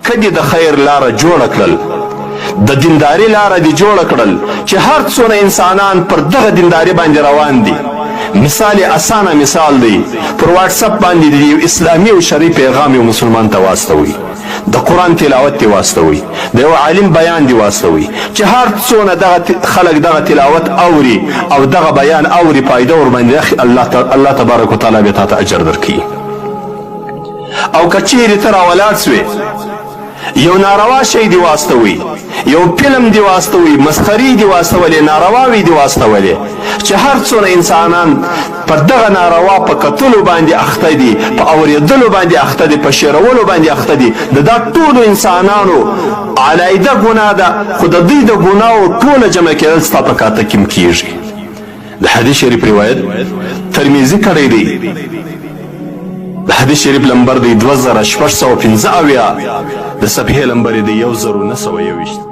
کدي د خیر لاره جوړه کړل، د دینداري لاره دې جوړه کړل چې هر څونه انسانان پر دغه دینداري باندې روان دي. مثال اسانه مثال دی، پر واتس اپ باندې د یو اسلامي او شرعي پیغام یو مسلمان ته واستوي، د قرآن تلاوت دی واستوي، د یو عالم بیان دی واستوي چې هر څونه دغه خلک دغه تلاوت اوري او دغه بیان اوري فایده ور باندې الله تبارک وتعالی به تاسو اجر درکړي. او کچېرې ته راولاړ سوې یو ناروا شی دی واستوي، یو فلم دی واستوي، مسخري دی واستولې، نارواوي دی واستولې چې هر څونه انسانان په دغه ناروا په کتلو باندې اخته دي، په اورېدلو باندې اخته دي، په شعرولو باندې اخته دي. د دا ټولو انسانانو علاحده ګناه ده، خو د دوی د ګناهو ټوله جمع کېدل ستا په کاته کې کېږي. د حدیث شریف روایت ترمذي کړی دی، د حدیث شریف لمبر دی 2615 د صفحې لمبر دی 1921.